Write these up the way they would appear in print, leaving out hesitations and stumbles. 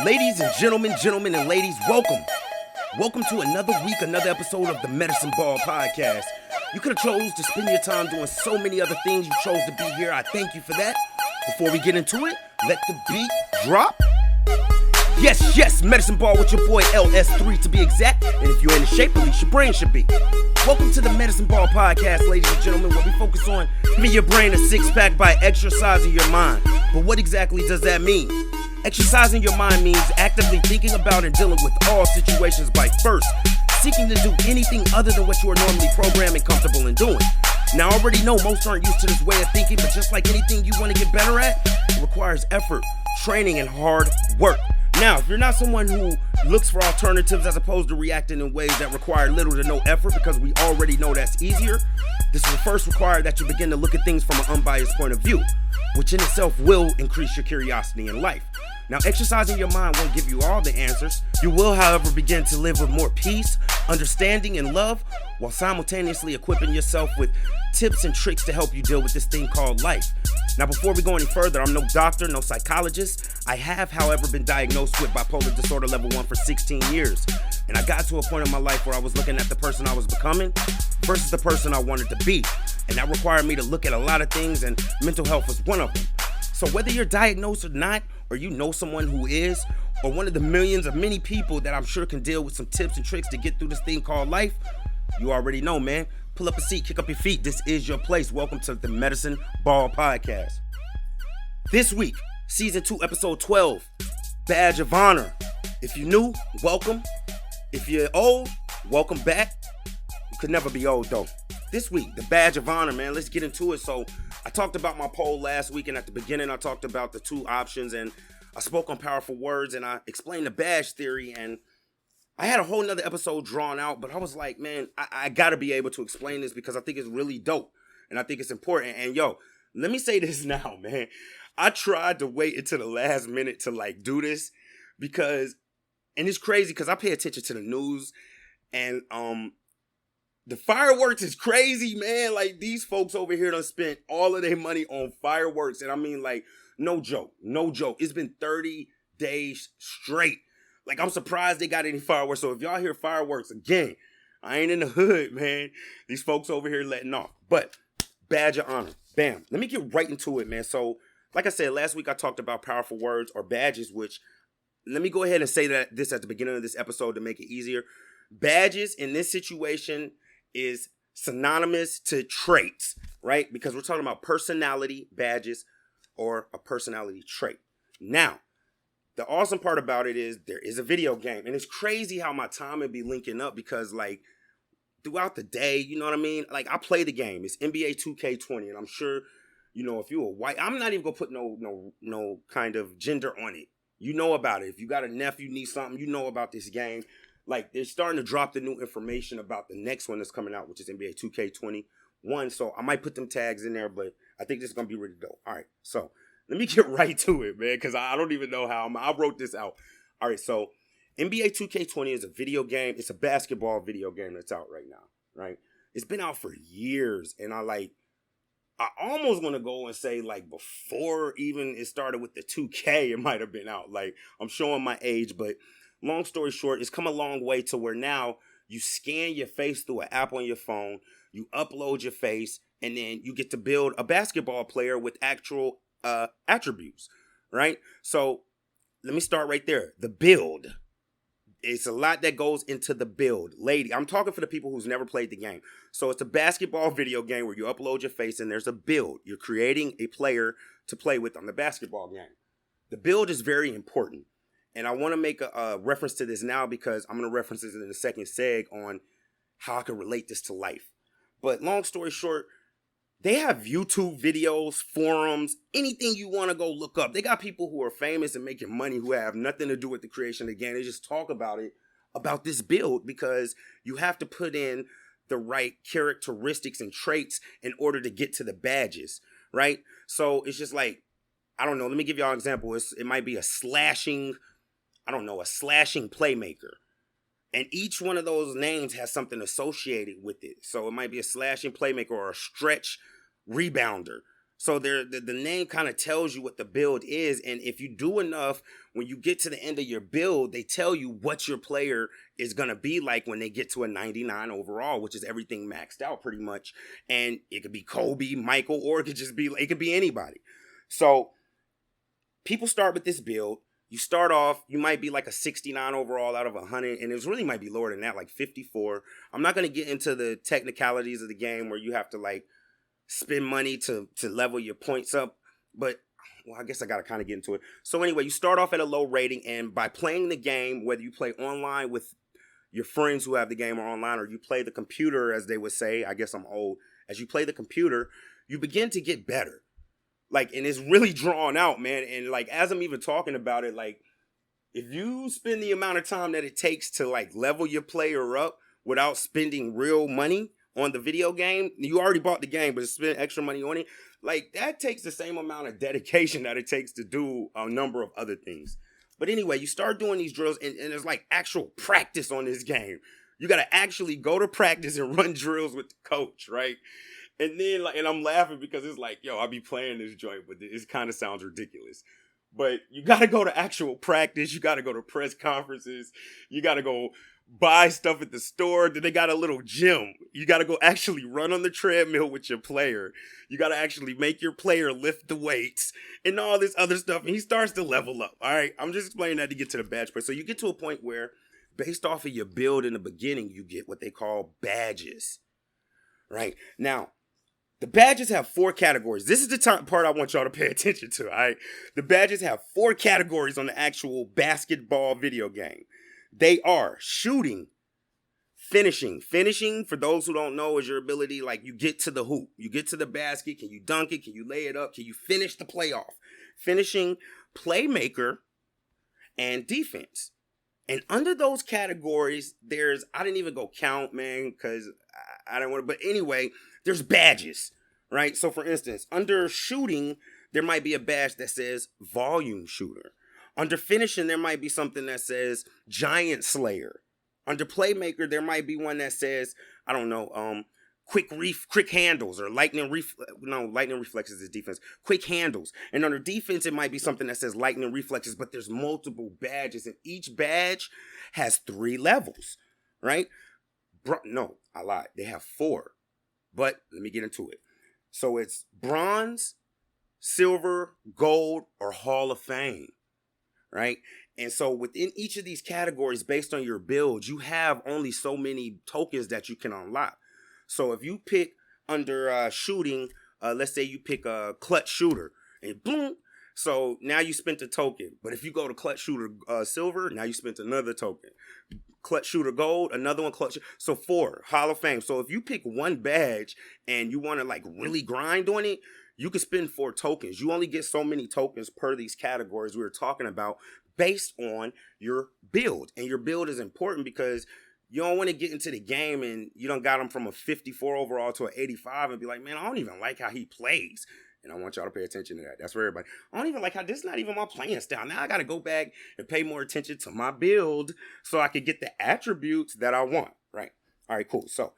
Ladies and gentlemen and ladies, welcome. Welcome to another week, another episode of the Medicine Ball Podcast. You could have chose to spend your time doing so many other things. You chose to be here. I thank you for that. Before we get into it, let the beat drop. Yes, Medicine Ball with your boy LS3 to be exact. And if you're in the shape, at least your brain should be. Welcome to the Medicine Ball Podcast, ladies and gentlemen, where we focus on giving your brain a six-pack by exercising your mind. But what exactly does that mean? Exercising your mind means actively thinking about and dealing with all situations by first seeking to do anything other than what you are normally programmed and comfortable in doing. Now, I already know most aren't used to this way of thinking, but just like anything you want to get better at, it requires effort, training, and hard work. Now, if you're not someone who looks for alternatives as opposed to reacting in ways that require little to no effort, because we already know that's easier, this will first require that you begin to look at things from an unbiased point of view, which in itself will increase your curiosity in life. Now, exercising your mind won't give you all the answers. You will, however, begin to live with more peace, understanding, and love, while simultaneously equipping yourself with tips and tricks to help you deal with this thing called life. Now, before we go any further, I'm no doctor, no psychologist. I have, however, been diagnosed with bipolar disorder level 1 for 16 years. And I got to a point in my life where I was looking at the person I was becoming versus the person I wanted to be. And that required me to look at a lot of things, and mental health was one of them. So whether you're diagnosed or not, or you know someone who is, or one of the millions of many people that I'm sure can deal with some tips and tricks to get through this thing called life, you already know, man. Pull up a seat, kick up your feet. This is your place. Welcome to the Medicine Ball Podcast. This week, Season 2, Episode 12, Badge of Honor. If you're new, welcome. If you're old, welcome back. You could never be old, though. This week, the Badge of Honor, man. Let's get into it. So, I talked about my poll last week, and at the beginning, I talked about the two options, and I spoke on powerful words, and I explained the badge theory, and I had a whole nother episode drawn out, but I was like, man, I gotta be able to explain this because I think it's really dope, and I think it's important. And yo, let me say this now, man. I tried to wait until the last minute to do this because, and it's crazy because I pay attention to the news, and the fireworks is crazy, man. Like, these folks over here done spent all of their money on fireworks. And I mean, no joke. It's been 30 days straight. Like, I'm surprised they got any fireworks. So if y'all hear fireworks again, I ain't in the hood, man. These folks over here letting off. But Badge of Honor. Bam. Let me get right into it, man. So, like I said, last week I talked about powerful words or badges, which, let me go ahead and say this at the beginning of this episode to make it easier. Badges in this situation is synonymous to traits, right? Because we're talking about personality badges or a personality trait. Now, the awesome part about it is there is a video game, and it's crazy how my time would be linking up because throughout the day, you know what I mean? I play the game. It's NBA 2K20, and I'm sure, if you're a white, I'm not even gonna put no kind of gender on it. You know about it. If you got a nephew, need something, you know about this game. They're starting to drop the new information about the next one that's coming out, which is NBA 2K21. So I might put them tags in there, but I think this is going to be really dope. All right, so let me get right to it, man, because I don't even know how. I wrote this out. All right, so NBA 2K20 is a video game. It's a basketball video game that's out right now, right? It's been out for years, and I almost want to go and say, before even it started with the 2K, it might have been out. I'm showing my age, but long story short, it's come a long way to where now you scan your face through an app on your phone, you upload your face, and then you get to build a basketball player with actual attributes, right? So let me start right there. The build. It's a lot that goes into the build. Lady, I'm talking for the people who's never played the game. So it's a basketball video game where you upload your face and there's a build. You're creating a player to play with on the basketball game. The build is very important. And I want to make a reference to this now because I'm going to reference this in the second seg on how I can relate this to life. But long story short, they have YouTube videos, forums, anything you want to go look up. They got people who are famous and making money who have nothing to do with the creation of the game. They just talk about this build because you have to put in the right characteristics and traits in order to get to the badges, right? So it's just I don't know. Let me give y'all an example. It might be a slashing playmaker. And each one of those names has something associated with it. So it might be a slashing playmaker or a stretch rebounder. So the name kind of tells you what the build is. And if you do enough, when you get to the end of your build, they tell you what your player is going to be like when they get to a 99 overall, which is everything maxed out pretty much. And it could be Kobe, Michael, or it could be anybody. So people start with this build. You start off, you might be like a 69 overall out of 100, and it really might be lower than that, like 54. I'm not going to get into the technicalities of the game where you have to like spend money to level your points up, but well, I guess I got to kind of get into it. So anyway, you start off at a low rating, and by playing the game, whether you play online with your friends who have the game or online, or you play the computer, as they would say, I guess I'm old, as you play the computer, you begin to get better. Like, and it's really drawn out, man. And like, as I'm even talking about it, like, if you spend the amount of time that it takes to like level your player up without spending real money on the video game, you already bought the game, but spend extra money on it, like, that takes the same amount of dedication that it takes to do a number of other things. But anyway, you start doing these drills, and there's like actual practice on this game. You got to actually go to practice and run drills with the coach, right? And then, like, and I'm laughing because it's like, yo, I'll be playing this joint, but it kind of sounds ridiculous. But you got to go to actual practice. You got to go to press conferences. You got to go buy stuff at the store. Then they got a little gym. You got to go actually run on the treadmill with your player. You got to actually make your player lift the weights and all this other stuff. And he starts to level up. All right. I'm just explaining that to get to the badge part. So you get to a point where, based off of your build in the beginning, you get what they call badges. Right. Now, the badges have 4 categories. This is the part I want y'all to pay attention to, all right? The badges have 4 categories on the actual basketball video game. They are shooting, finishing. Finishing, for those who don't know, is your ability, like, you get to the hoop. You get to the basket. Can you dunk it? Can you lay it up? Can you finish the playoff? Finishing, playmaker, and defense. And under those categories, I didn't even go count, man, because I don't want to, but anyway, there's badges, right? So for instance, under shooting, there might be a badge that says volume shooter. Under finishing, there might be something that says giant slayer. Under playmaker, there might be one that says, I don't know, quick handles, or lightning reflexes is defense. Quick handles. And under defense, it might be something that says lightning reflexes, but there's multiple badges, and each badge has 3 levels, right? No, I lied. They have 4. But let me get into it. So it's bronze, silver, gold, or Hall of Fame, right? And so within each of these categories, based on your build, you have only so many tokens that you can unlock. So if you pick under shooting, let's say you pick a clutch shooter, and boom, so now you spent a token. But if you go to clutch shooter silver, now you spent another token. Clutch shooter gold, another one clutch. So 4, Hall of Fame. So if you pick one badge and you want to like really grind on it, you can spend 4 tokens. You only get so many tokens per these categories we were talking about based on your build. And your build is important because you don't want to get into the game and you don't got him from a 54 overall to an 85 and be like, man, I don't even like how he plays. And I want y'all to pay attention to that. That's for everybody. I don't even like how this is not even my playing style. Now I got to go back and pay more attention to my build so I can get the attributes that I want, right? All right, cool. So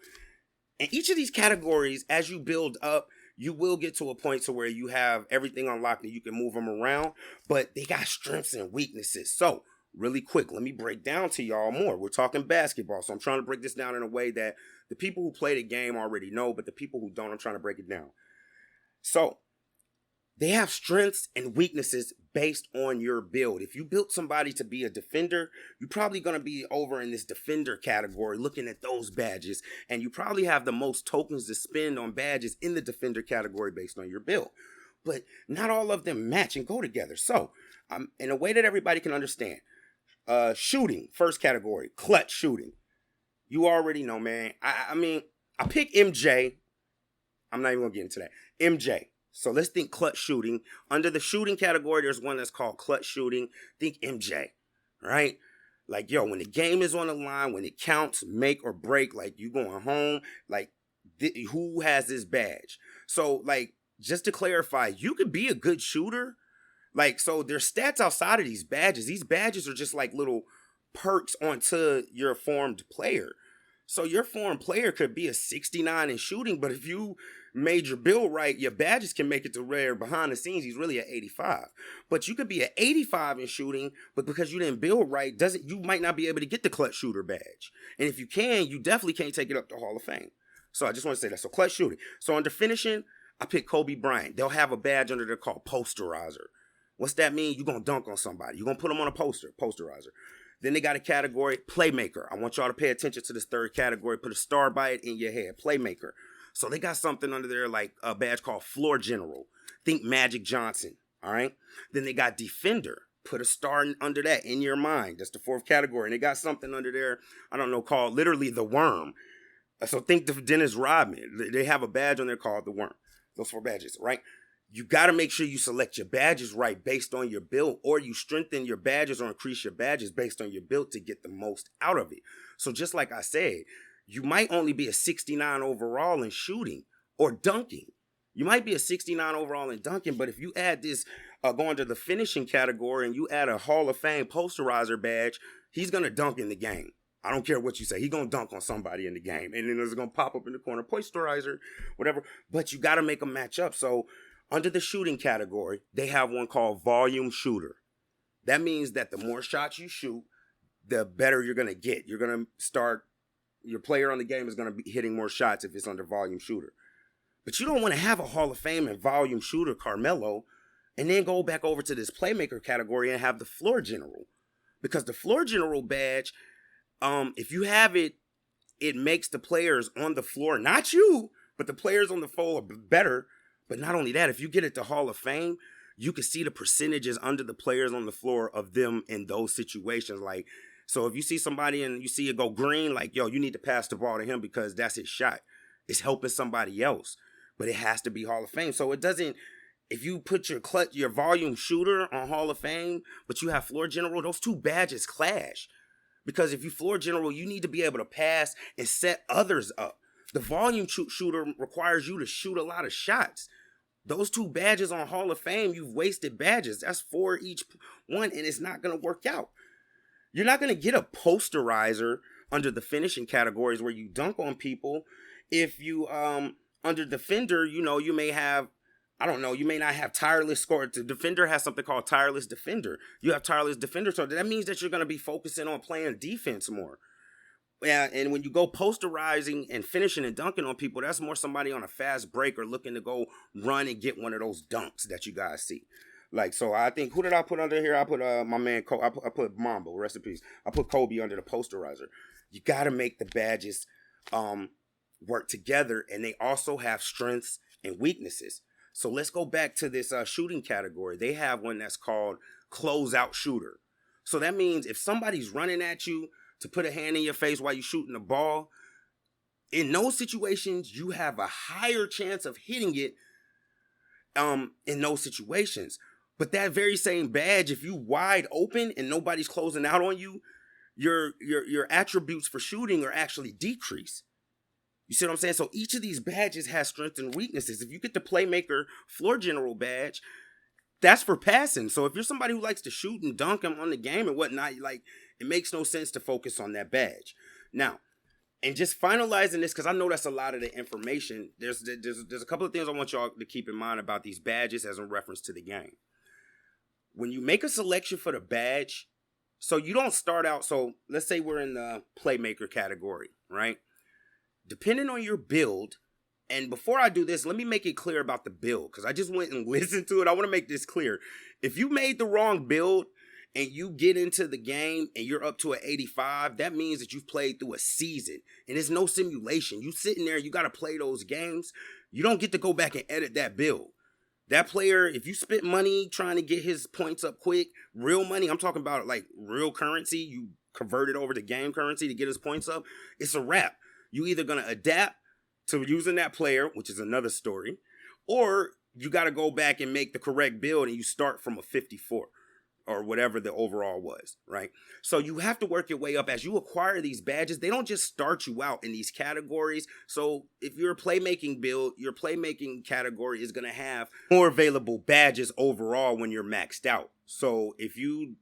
in each of these categories, as you build up, you will get to a point to where you have everything unlocked and you can move them around, but they got strengths and weaknesses. So really quick, let me break down to y'all more. We're talking basketball, so I'm trying to break this down in a way that the people who play the game already know, but the people who don't, I'm trying to break it down. So they have strengths and weaknesses based on your build. If you built somebody to be a defender, you're probably going to be over in this defender category looking at those badges. And you probably have the most tokens to spend on badges in the defender category based on your build. But not all of them match and go together. So in a way that everybody can understand, shooting, first category, clutch shooting. You already know, man. I mean, I pick MJ. I'm not even going to get into that. MJ. So let's think clutch shooting. Under the shooting category, there's one that's called clutch shooting. Think MJ, right? Like, yo, when the game is on the line, when it counts, make or break, like you going home, like who has this badge? So like, just to clarify, you could be a good shooter. Like, so there's stats outside of these badges. These badges are just like little perks onto your formed player. So your formed player could be a 69 in shooting, but if you made your build right, your badges can make it to rare. Behind the scenes, he's really at 85. But you could be at 85 in shooting, but because you didn't build right, you might not be able to get the clutch shooter badge. And if you can, you definitely can't take it up to Hall of Fame. So I just want to say that. So clutch shooting. So under finishing, I picked Kobe Bryant. They'll have a badge under there called posterizer. What's that mean? You're going to dunk on somebody. You're going to put them on a posterizer. Then they got a category, playmaker. I want y'all to pay attention to this third category. Put a star by it in your head, playmaker. So they got something under there like a badge called floor general. Think Magic Johnson, all right? Then they got defender. Put a star under that in your mind. That's the fourth category. And they got something under there, I don't know, called literally the worm. So think the Dennis Rodman. They have a badge on there called the worm. Those 4 badges, right? You got to make sure you select your badges right based on your build, or you strengthen your badges or increase your badges based on your build to get the most out of it. So just like I said, you might only be a 69 overall in shooting or dunking. You might be a 69 overall in dunking, but if you add this, going to the finishing category, and you add a Hall of Fame posterizer badge, he's going to dunk in the game. I don't care what you say. He's going to dunk on somebody in the game. And then it's going to pop up in the corner, posterizer, whatever. But you got to make them match up. So under the shooting category, they have one called volume shooter. That means that the more shots you shoot, the better you're going to get. You're going to start, your player on the game is going to be hitting more shots if it's under volume shooter. But you don't want to have a Hall of Fame and volume shooter, Carmelo, and then go back over to this playmaker category and have the floor general. Because the floor general badge, if you have it, it makes the players on the floor, not you, but the players on the floor better. But not only that, if you get it to Hall of Fame, you can see the percentages under the players on the floor of them in those situations. Like, so if you see somebody and you see it go green, like, yo, you need to pass the ball to him because that's his shot. It's helping somebody else, but it has to be Hall of Fame. So it doesn't, if you put your volume shooter on Hall of Fame, but you have floor general, those 2 badges clash. Because if you floor general, you need to be able to pass and set others up. The volume shooter requires you to shoot a lot of shots. Those 2 badges on Hall of Fame, you've wasted badges. That's 4 each one, and it's not going to work out. You're not going to get a posterizer under the finishing categories where you dunk on people. If you, under defender, you may have, I don't know, you may not have tireless score. The defender has something called tireless defender. You have tireless defender, so that means that you're going to be focusing on playing defense more. Yeah, and when you go posterizing and finishing and dunking on people, that's more somebody on a fast break or looking to go run and get one of those dunks that you guys see. Like, so I think, who did I put under here? I put my man, I put Mambo, rest in peace. I put Kobe under the posterizer. You got to make the badges work together, and they also have strengths and weaknesses. So let's go back to this shooting category. They have one that's called closeout shooter. So that means if somebody's running at you to put a hand in your face while you're shooting the ball, in those situations, you have a higher chance of hitting it in those situations. But that very same badge, if you wide open and nobody's closing out on you, your attributes for shooting are actually decreased. You see what I'm saying? So each of these badges has strengths and weaknesses. If you get the playmaker floor general badge, that's for passing. So if you're somebody who likes to shoot and dunk on the game and whatnot, it makes no sense to focus on that badge. Now, and just finalizing this, because I know that's a lot of the information, there's a couple of things I want y'all to keep in mind about these badges as in reference to the game. When you make a selection for the badge, so you don't start out, so let's say we're in the playmaker category, right? Depending on your build, and before I do this, let me make it clear about the build, because I just went and listened to it. I want to make this clear. If you made the wrong build and you get into the game and you're up to an 85, that means that you've played through a season, and it's no simulation. You sitting there, you got to play those games. You don't get to go back and edit that build. That player, if you spent money trying to get his points up quick, real money, I'm talking about like real currency, you convert it over to game currency to get his points up, it's a wrap. You either going to adapt to using that player, which is another story, or you got to go back and make the correct build and you start from a 54 or whatever the overall was, right? So you have to work your way up as you acquire these badges. They don't just start you out in these categories. So if you're a playmaking build, your playmaking category is going to have more available badges overall when you're maxed out. So if you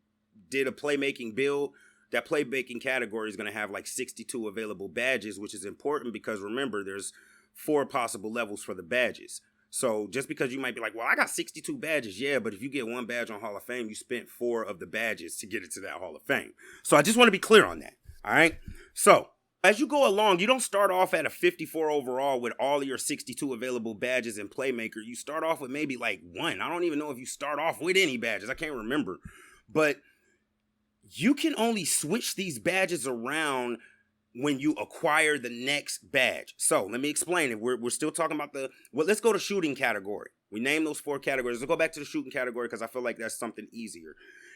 did a playmaking build, that playmaking category is going to have like 62 available badges, which is important because remember, there's 4 possible levels for the badges. So just because you might be like, well, I got 62 badges. Yeah, but if you get 1 badge on Hall of Fame, you spent 4 of the badges to get it to that Hall of Fame. So I just want to be clear on that. All right. So as you go along, you don't start off at a 54 overall with all of your 62 available badges in Playmaker. You start off with maybe like 1. I don't even know if you start off with any badges. I can't remember. But you can only switch these badges around when you acquire the next badge. So let me explain it. We're still talking about let's go to shooting category. We named those 4 categories. Let's go back to the shooting category because I feel like that's something easier.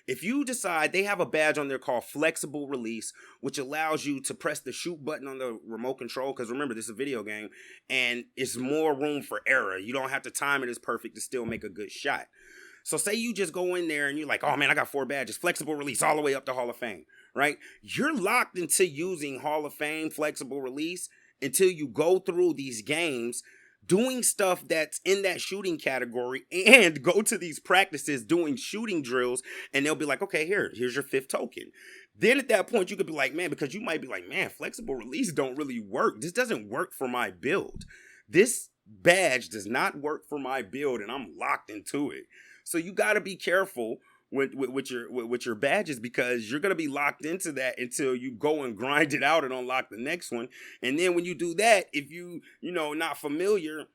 If you decide, they have a badge on there called flexible release, which allows you to press the shoot button on the remote control. Because remember, this is a video game and it's more room for error. You don't have to time it as perfect to still make a good shot. So say you just go in there and you're like, oh man, I got 4 badges, flexible release all the way up to Hall of Fame, right? You're locked into using Hall of Fame flexible release until you go through these games doing stuff that's in that shooting category and go to these practices doing shooting drills, and they'll be like, okay, here's your 5th token. Then at that point, you could be like, man, because you might be like, man, flexible release don't really work. This doesn't work for my build. This badge does not work for my build, and I'm locked into it. So you got to be careful with your badges, because you're going to be locked into that until you go and grind it out and unlock the next one. And then when you do that, if you not familiar,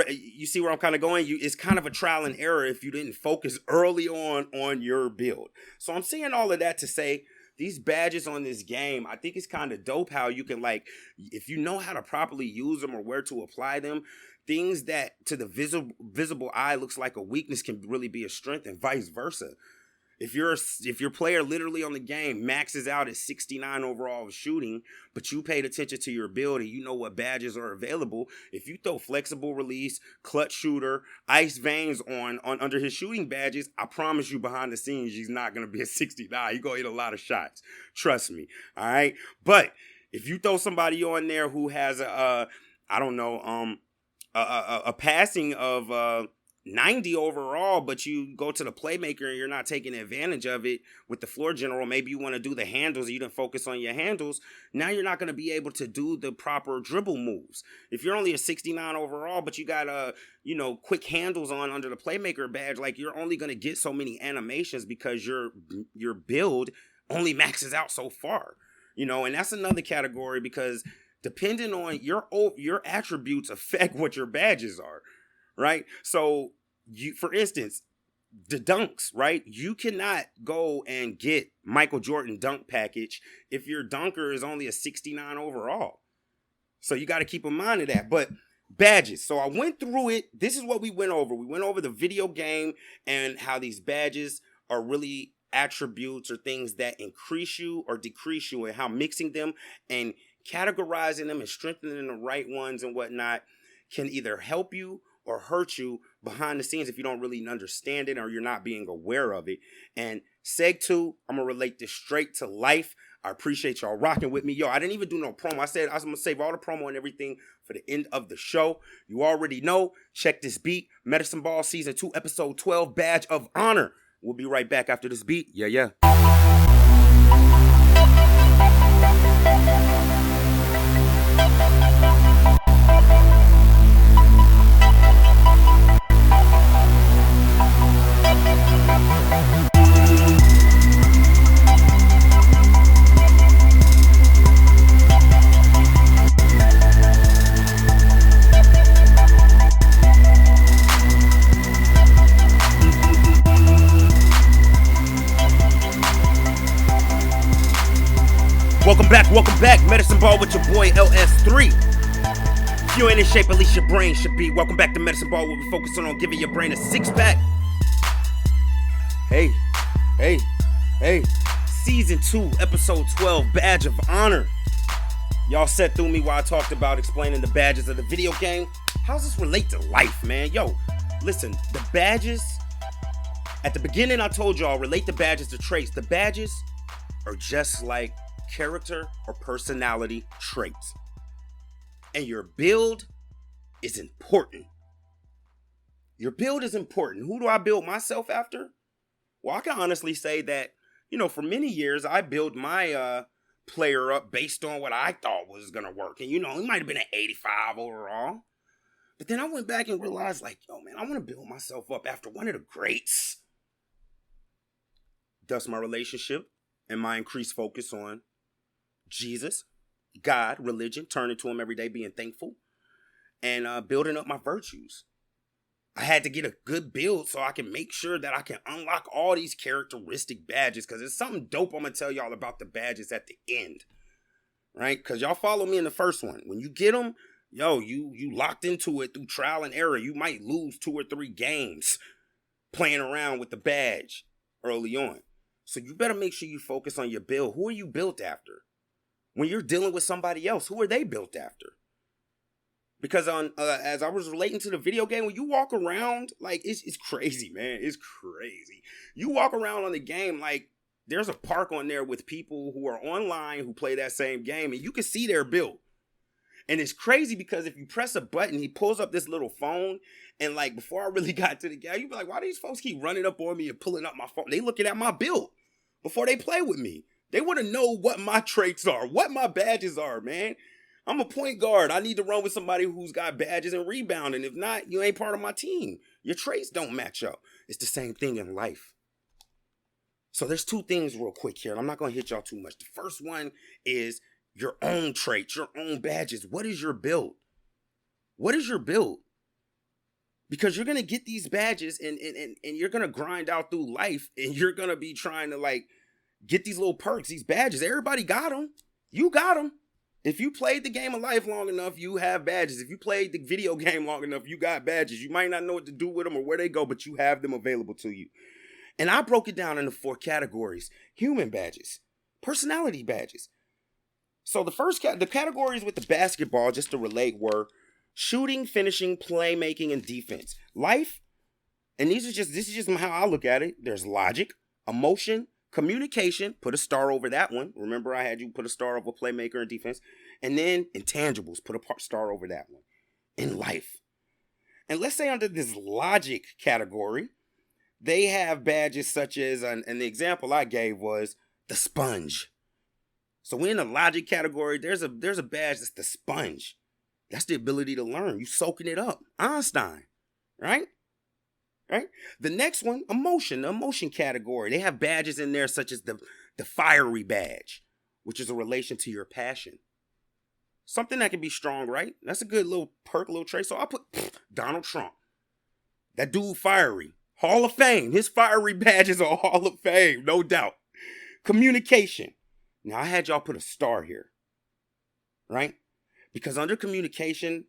you see where I'm kind of going? It's kind of a trial and error if you didn't focus early on your build. So I'm saying all of that to say, these badges on this game, I think it's kind of dope how you can, like, if you know how to properly use them or where to apply them, things that to the visible eye looks like a weakness can really be a strength, and vice versa. If your player literally on the game maxes out at 69 overall shooting, but you paid attention to your build and you know what badges are available, if you throw flexible release, clutch shooter, ice veins on under his shooting badges, I promise you behind the scenes he's not going to be at 69. He's going to hit a lot of shots. Trust me. All right? But if you throw somebody on there who has a passing of 90 overall, but you go to the playmaker and you're not taking advantage of it with the floor general, maybe you want to do the handles, you didn't focus on your handles, now you're not going to be able to do the proper dribble moves. If you're only a 69 overall, but you got quick handles on under the playmaker badge, like, you're only going to get so many animations because your build only maxes out so far, and that's another category, because depending on your attributes affect what your badges are. Right? So, for instance, the dunks, right? You cannot go and get Michael Jordan dunk package if your dunker is only a 69 overall. So you got to keep in mind of that. But badges. So I went through it. This is what we went over. We went over the video game and how these badges are really attributes or things that increase you or decrease you, and how mixing them and categorizing them and strengthening the right ones and whatnot can either help you or hurt you behind the scenes if you don't really understand it or you're not being aware of it. And Seg 2, I'm going to relate this straight to life. I appreciate y'all rocking with me. Yo, I didn't even do no promo. I said I was going to save all the promo and everything for the end of the show. You already know. Check this beat. Medicine Ball Season 2, Episode 12, Badge of Honor. We'll be right back after this beat. Yeah. Welcome back. Medicine Ball with your boy LS3. If you ain't in shape, at least your brain should be. Welcome back to Medicine Ball, where we focusing on giving your brain a 6-pack. Hey. Season 2, Episode 12, Badge of Honor. Y'all sat through me while I talked about explaining the badges of the video game. How does this relate to life, man? Yo, listen, the badges, at the beginning I told y'all, relate the badges to traits. The badges are just like character or personality traits. And your build is important. Your build is important. Who do I build myself after? Well, I can honestly say that, for many years I built my player up based on what I thought was going to work. And, he might have been an 85 overall. But then I went back and realized, like, yo, man, I want to build myself up after one of the greats. Thus, my relationship and my increased focus on Jesus, God, religion, turning to him every day, being thankful, and building up my virtues. I had to get a good build so I can make sure that I can unlock all these characteristic badges, because there's something dope I'm going to tell y'all about the badges at the end, right? Because y'all follow me in the first one. When you get them, you locked into it through trial and error. You might lose 2 or 3 games playing around with the badge early on. So you better make sure you focus on your build. Who are you built after? When you're dealing with somebody else, who are they built after? Because as I was relating to the video game, when you walk around, like, it's crazy, man. It's crazy. You walk around on the game, like, there's a park on there with people who are online who play that same game, and you can see their build. And it's crazy because if you press a button, he pulls up this little phone, and, like, before I really got to the game, you'd be like, why do these folks keep running up on me and pulling up my phone? They looking at my build before they play with me. They want to know what my traits are, what my badges are, man. I'm a point guard. I need to run with somebody who's got badges and rebounding. If not, you ain't part of my team. Your traits don't match up. It's the same thing in life. So there's 2 things real quick here, and I'm not going to hit y'all too much. The first one is your own traits, your own badges. What is your build? What is your build? Because you're going to get these badges and you're going to grind out through life, and you're going to be trying to, like, get these little perks, these badges. Everybody got them. You got them. If you played the game of life long enough, you have badges. If you played the video game long enough, you got badges. You might not know what to do with them or where they go, but you have them available to you. And I broke it down into 4 categories. Human badges, personality badges. So the categories with the basketball, just to relate, were shooting, finishing, playmaking, and defense. Life, and this is just how I look at it. There's logic, emotion, communication, put a star over that one. Remember, I had you put a star over playmaker and defense. And then intangibles, put a star over that one. In life. And let's say under this logic category, they have badges such as, and the example I gave was the sponge. So in the logic category, there's a badge that's the sponge. That's the ability to learn. You soaking it up. Einstein, right? Right? The next one, emotion, the emotion category. They have badges in there such as the fiery badge, which is a relation to your passion. Something that can be strong, right? That's a good little perk, little trait. So I'll put Donald Trump. That dude fiery. Hall of Fame. His fiery badges are Hall of Fame, no doubt. Communication. Now I had y'all put a star here, right? Because under communication,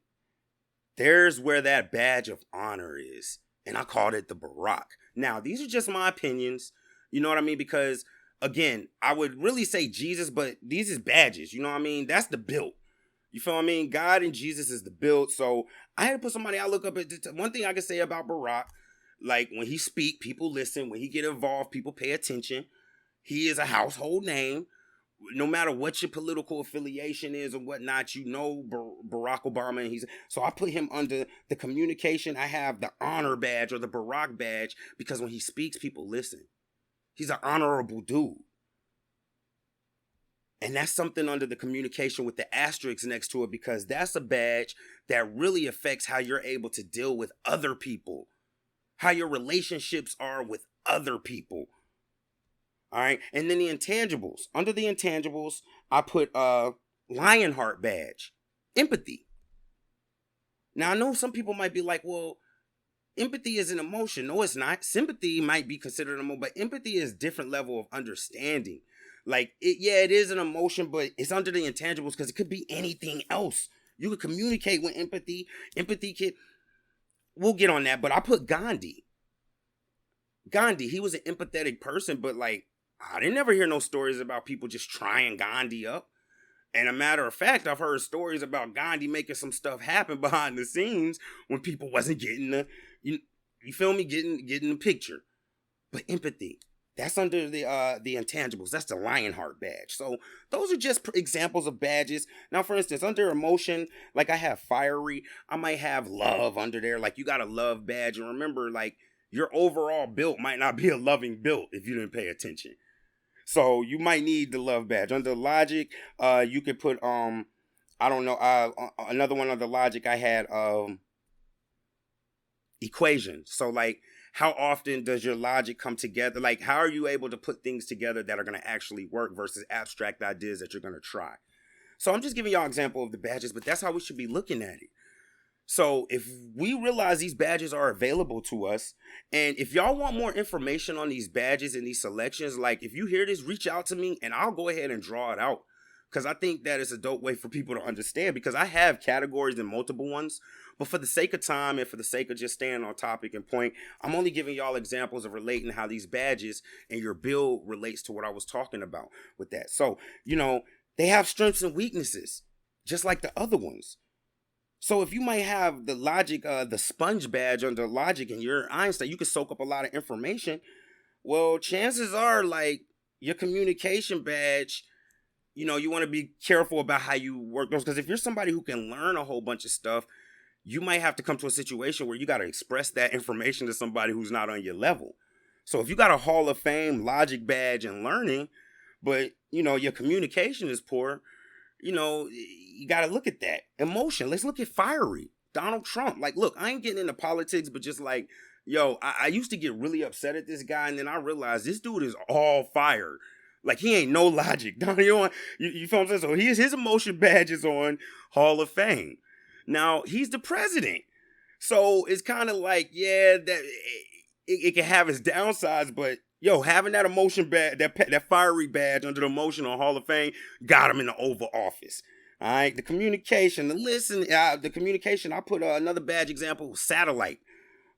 there's where that badge of honor is. And I called it the Barack. Now, these are just my opinions. You know what I mean? Because, again, I would really say Jesus, but these is badges. You know what I mean? That's the build. You feel what I mean? God and Jesus is the build. So I had to put somebody I look up at. One thing I can say about Barack, like when he speak, people listen. When he get involved, people pay attention. He is a household name. No matter what your political affiliation is or whatnot, you know Barack Obama. And so I put him under the communication. I have the honor badge or the Barack badge because when he speaks, people listen. He's an honorable dude. And that's something under the communication with the asterisk next to it, because that's a badge that really affects how you're able to deal with other people, how your relationships are with other people. All right. And then the intangibles. Under the intangibles, I put Lionheart badge. Empathy. Now, I know some people might be like, well, empathy is an emotion. No, it's not. Sympathy might be considered an emotion, but empathy is a different level of understanding. Like, it is an emotion, but it's under the intangibles because it could be anything else. You could communicate with empathy. We'll get on that, but I put Gandhi. Gandhi, he was an empathetic person, but like, I didn't ever hear no stories about people just trying Gandhi up. And a matter of fact, I've heard stories about Gandhi making some stuff happen behind the scenes when people wasn't getting you feel me, getting the picture. But empathy, that's under the intangibles. That's the Lionheart badge. So those are just examples of badges. Now, for instance, under emotion, like I have fiery, I might have love under there. Like you got a love badge. And remember, like your overall build might not be a loving build if you didn't pay attention. So you might need the love badge. Under logic, you could put I don't know, another one under logic I had equation. So like how often does your logic come together? Like how are you able to put things together that are going to actually work versus abstract ideas that you're going to try? So I'm just giving y'all an example of the badges, but that's how we should be looking at it. So if we realize these badges are available to us, and if y'all want more information on these badges and these selections, like if you hear this, reach out to me and I'll go ahead and draw it out. Because I think that is a dope way for people to understand, because I have categories and multiple ones. But for the sake of time and for the sake of just staying on topic and point, I'm only giving y'all examples of relating how these badges and your build relates to what I was talking about with that. So, they have strengths and weaknesses, just like the other ones. So if you might have the logic, the sponge badge under logic and you're Einstein, you can soak up a lot of information. Well, chances are like your communication badge, you want to be careful about how you work those. Because if you're somebody who can learn a whole bunch of stuff, you might have to come to a situation where you got to express that information to somebody who's not on your level. So if you got a Hall of Fame logic badge and learning, but your communication is poor, you got to look at that. Emotion. Let's look at fiery. Donald Trump. Like, look, I ain't getting into politics, but just like, I used to get really upset at this guy, and then I realized this dude is all fire. Like, he ain't no logic. You feel what I'm saying? So his emotion badge is on Hall of Fame. Now, he's the president. So it's kind of like, yeah, that it can have its downsides, but having that emotion badge, that fiery badge under the emotion on Hall of Fame, got him in the Oval Office. All right, the communication, the communication. I put another badge example, satellite,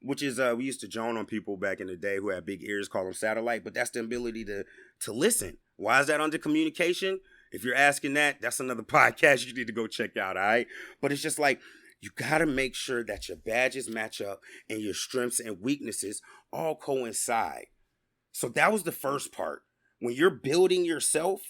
which is we used to joan on people back in the day who had big ears, call them satellite, but that's the ability to listen. Why is that under communication? If you're asking that, that's another podcast you need to go check out. All right, but it's just like, you got to make sure that your badges match up and your strengths and weaknesses all coincide. So that was the first part. When you're building yourself,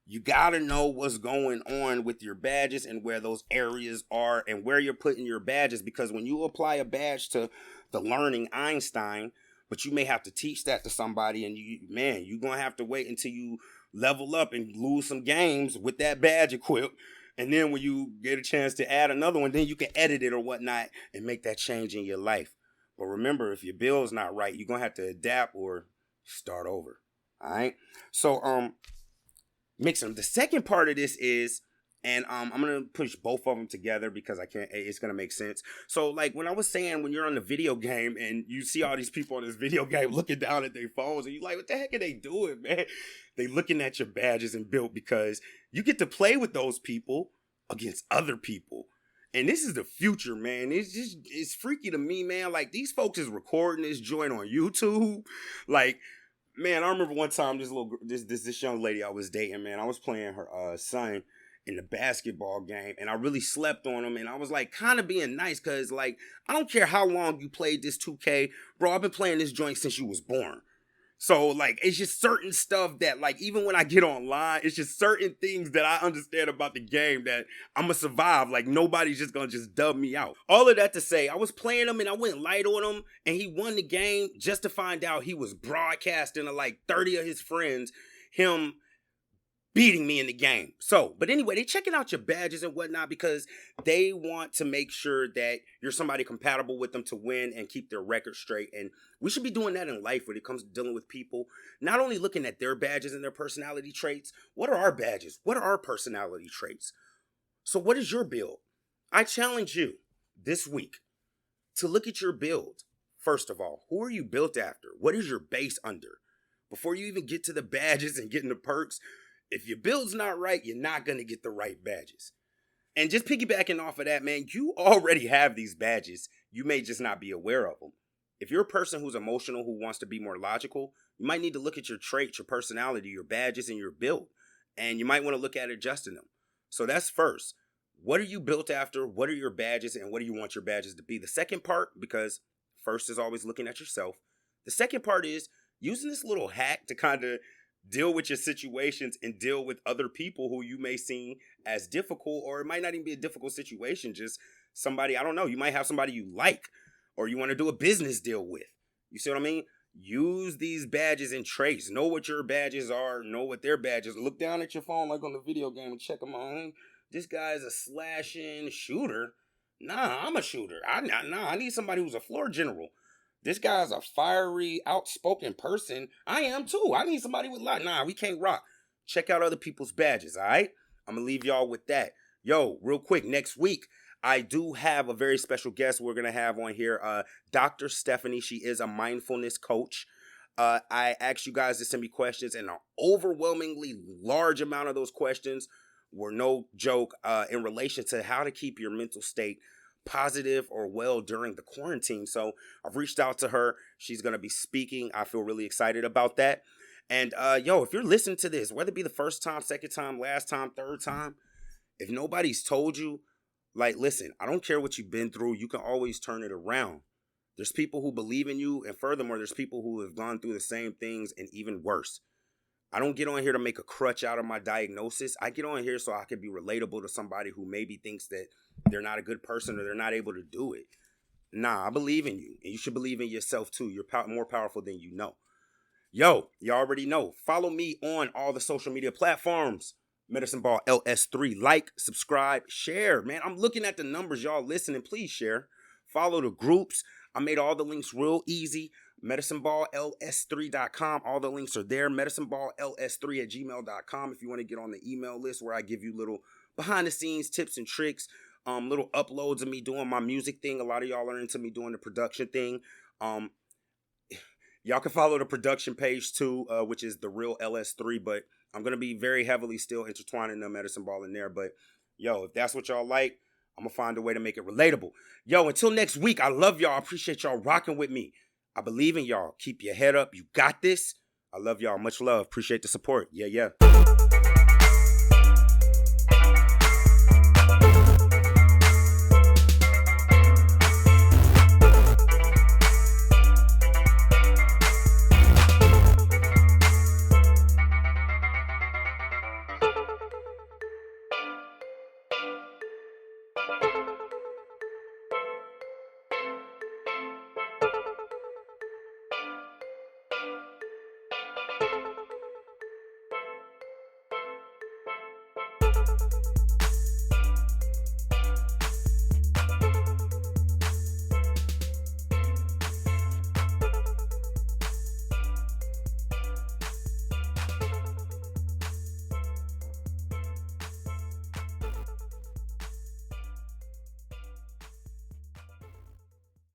you got to know what's going on with your badges and where those areas are and where you're putting your badges. Because when you apply a badge to the learning Einstein, but you may have to teach that to somebody, and you're going to have to wait until you level up and lose some games with that badge equipped. And then when you get a chance to add another one, then you can edit it or whatnot and make that change in your life. But remember, if your bill's not right, you're going to have to adapt or start over. All right. So, mix them. The second part of this is, and I'm going to push both of them together because it's going to make sense. So like when I was saying, when you're on the video game and you see all these people on this video game looking down at their phones and you're like, what the heck are they doing, man? They looking at your badges and built, because you get to play with those people against other people. And this is the future, man. It's freaky to me, man. Like, these folks is recording this joint on YouTube. Like, man, I remember one time this young lady I was dating, man. I was playing her son in the basketball game, and I really slept on him, and I was like kind of being nice, because like, I don't care how long you played this 2K, bro. I've been playing this joint since you was born. So like, it's just certain stuff that like, even when I get online, it's just certain things that I understand about the game that I'm gonna survive. Like, nobody's just gonna just dub me out. All of that to say, I was playing him and I went light on him, and he won the game, just to find out he was broadcasting to like 30 of his friends him beating me in the game. So, but anyway, they checking out your badges and whatnot because they want to make sure that you're somebody compatible with them to win and keep their record straight. And we should be doing that in life when it comes to dealing with people, not only looking at their badges and their personality traits. What are our badges? What are our personality traits? So what is your build? I challenge you this week to look at your build. First of all, who are you built after? What is your base under? Before you even get to the badges and getting the perks, if your build's not right, you're not going to get the right badges. And just piggybacking off of that, man, you already have these badges. You may just not be aware of them. If you're a person who's emotional, who wants to be more logical, you might need to look at your traits, your personality, your badges, and your build. And you might want to look at adjusting them. So that's first. What are you built after? What are your badges? And what do you want your badges to be? The second part, because first is always looking at yourself. The second part is using this little hack to kind of deal with your situations and deal with other people who you may see as difficult, or it might not even be a difficult situation. Just somebody, I don't know, you might have somebody you like or you want to do a business deal with. You see what I mean? Use these badges and traits. Know what your badges are. Know what their badges. Look down at your phone like on the video game and check them out. This guy's a slashing shooter. Nah, I'm a shooter. I need somebody who's a floor general. This guy's a fiery, outspoken person. I am too. I need somebody with lot. Nah, we can't rock. Check out other people's badges, all right? I'm going to leave y'all with that. Yo, real quick, next week, I do have a very special guest we're going to have on here, Dr. Stephanie. She is a mindfulness coach. I asked you guys to send me questions, and an overwhelmingly large amount of those questions were no joke in relation to how to keep your mental state positive or well during the quarantine. So I've reached out to her. She's going to be speaking. I feel really excited about that. And yo, if you're listening to this, whether it be the first time, second time, last time, third time, if nobody's told you, like, listen, I don't care what you've been through. You can always turn it around. There's people who believe in you. And furthermore, there's people who have gone through the same things and even worse. I don't get on here to make a crutch out of my diagnosis. I get on here so I can be relatable to somebody who maybe thinks that they're not a good person or they're not able to do it. Nah, I believe in you. And you should believe in yourself too. You're more powerful than you know. Yo, you already know. Follow me on all the social media platforms. Medicine Ball LS3. Like, subscribe, share. Man, I'm looking at the numbers. Y'all listening. Please share. Follow the groups. I made all the links real easy. MedicineBallLS3.com. All the links are there. MedicineBallLS3@gmail.com if you want to get on the email list where I give you little behind the scenes tips and tricks. Little uploads of me doing my music thing. A lot of y'all are into me doing the production thing. Y'all can follow the production page too, which is The Real LS3, but I'm going to be very heavily still intertwining the Medicine Ball in there. But yo, if that's what y'all like, I'm going to find a way to make it relatable. Yo, until next week, I love y'all. I appreciate y'all rocking with me. I believe in y'all. Keep your head up. You got this. I love y'all. Much love. Appreciate the support. Yeah.